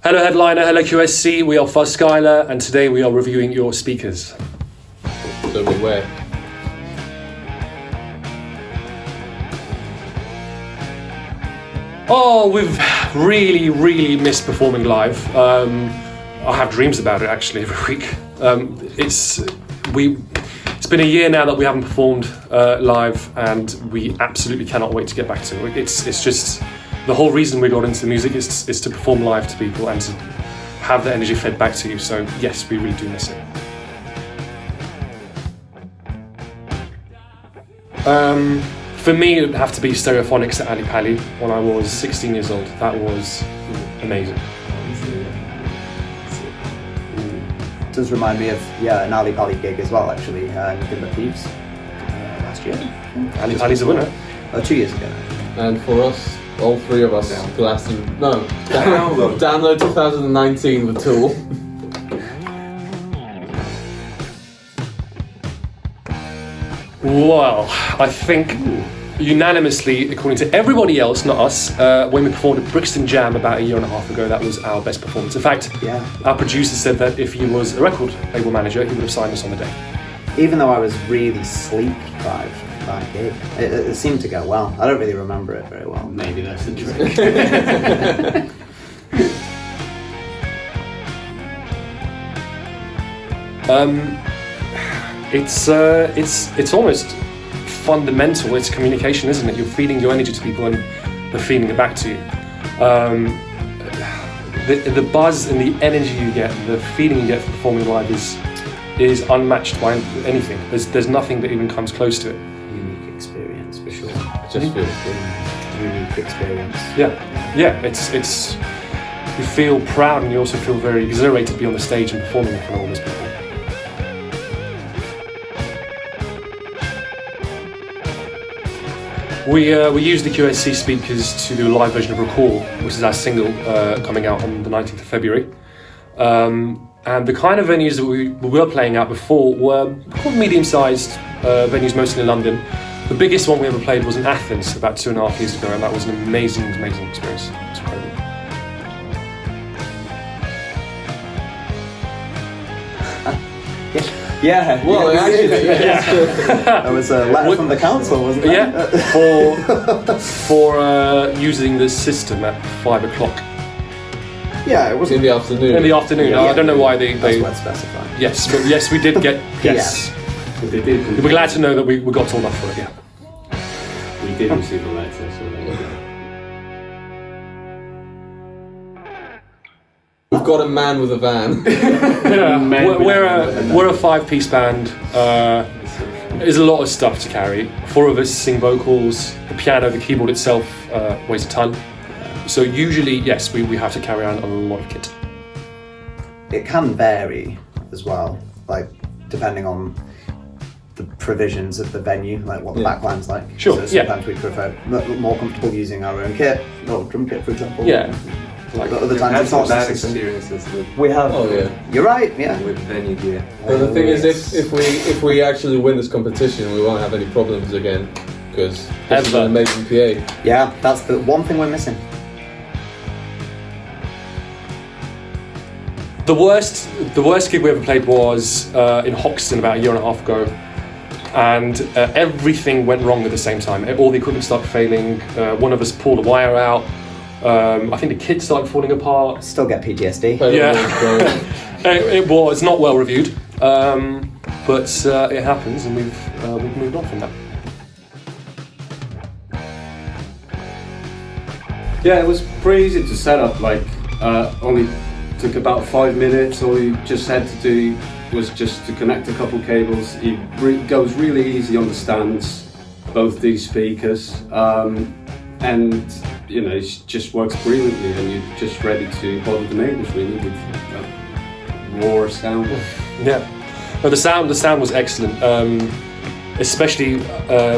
Hello Headliner, hello QSC, we are Fuzz Skyler, and today we are reviewing your speakers. So where? Oh, we've really missed performing live. I have dreams about it actually every week. It's been a year now that we haven't performed live, and we absolutely cannot wait to get back to it. It's just the whole reason we got into music is to perform live to people and to have the energy fed back to you. So yes, we really do miss it. For me, it would have to be Stereophonics at Ali Pali when I was 16 years old. That was amazing. Does remind me of an Ali Pali gig as well, actually, in the Thieves last year. Ali Pali's the winner. 2 years ago. And for us, all three of us, download 2019 with Tool. Well, I think unanimously, according to everybody else, not us, when we performed at Brixton Jam about a year and a half ago, that was our best performance. In fact, our producer said that if he was a record label manager, he would have signed us on the day. Even though I was really sleek by that gig, it seemed to go well. I don't really remember it very well. Maybe that's the trick. It's almost fundamental. It's communication, isn't it? You're feeding your energy to people and they're feeding it back to you. The buzz and the energy you get, the feeling you get from performing live is unmatched by anything. There's nothing that even comes close to it. Unique experience for sure. Just feels good. Unique experience. Yeah. It's you feel proud and you also feel very exhilarated to be on the stage and performing in front of all those people. We use the QSC speakers to do a live version of Recall, which is our single coming out on the 19th of February. And the kind of venues that we were playing at before were quite medium-sized venues, mostly in London. The biggest one we ever played was in Athens about 2.5 years ago, and that was an amazing experience. It was incredible. Yeah. Well, That was a letter from the council, wasn't it? Yeah, for using the system at 5 o'clock. Yeah, it was in the afternoon. In the afternoon. Yeah. I don't know why they. That's what's specified. Yes, but yes, we did get. Yes, But they did. we're glad to know that we got told off for it. Yeah. We did receive a letter, so there you go. We've got a man with a van. Yeah, we're a 5-piece band. There's a lot of stuff to carry. 4 of us sing vocals. The piano, the keyboard itself weighs a ton. So usually, yes, we have to carry around a lot of kit. It can vary as well, like depending on the provisions of the venue, like what the backline's like. Sure. So sometimes we prefer more comfortable using our own kit, or drum kit, for example. Yeah. Like other times it's not bad necessary. experiences with We have. Oh yeah. You're right. Yeah. with venue gear. But the thing is, if we actually win this competition, we won't have any problems again, because this is an amazing PA. Yeah, that's the one thing we're missing. The worst gig we ever played was in Hoxton about a year and a half ago, and everything went wrong at the same time. All the equipment started failing. One of us pulled a wire out. I think the kit started falling apart. Still get PTSD. It was not well reviewed, but it happens, and we've moved on from that. Yeah, it was pretty easy to set up. Like, only took about 5 minutes. All you just had to do was just to connect a couple cables. It goes really easy on the stands, both these speakers, and you know, it just works brilliantly, and you're just ready to bother the neighbours really with raw sound. Yeah, no, the sound was excellent. Especially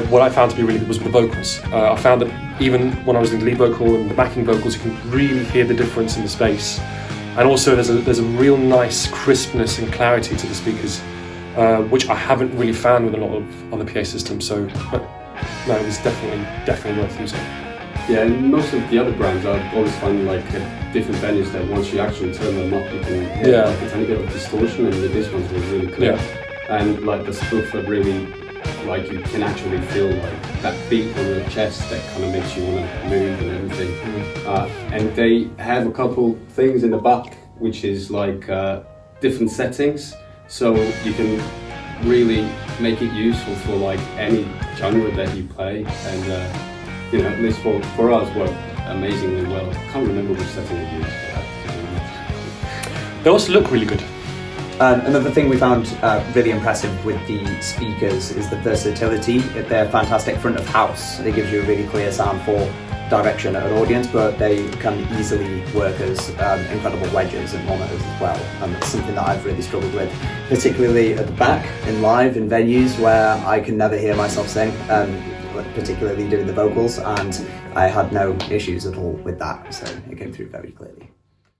what I found to be really good was the vocals. I found that even when I was in the lead vocal and the backing vocals, you can really hear the difference in the space. And also there's a real nice crispness and clarity to the speakers, which I haven't really found with a lot of other PA systems. So, but no, it was definitely worth using. Yeah, and most of the other brands, I always find like different venues that once you actually turn them up, you can hear like a tiny bit of distortion, and with this one's was really clear. And like the subwoofer really, like you can actually feel like that beat on your chest that kind of makes you want to move and everything. And they have a couple things in the back which is like different settings, so you can really make it useful for like any genre that you play, and you know, at least for us, worked amazingly well. I can't remember which setting we used. They also look really good. Another thing we found really impressive with the speakers is the versatility. They're fantastic front of house. It gives you a really clear sound for direction at an audience, but they can easily work as incredible wedges and monitors as well. And that's something that I've really struggled with, particularly at the back in live in venues where I can never hear myself sing, particularly doing the vocals, and I had no issues at all with that, so it came through very clearly.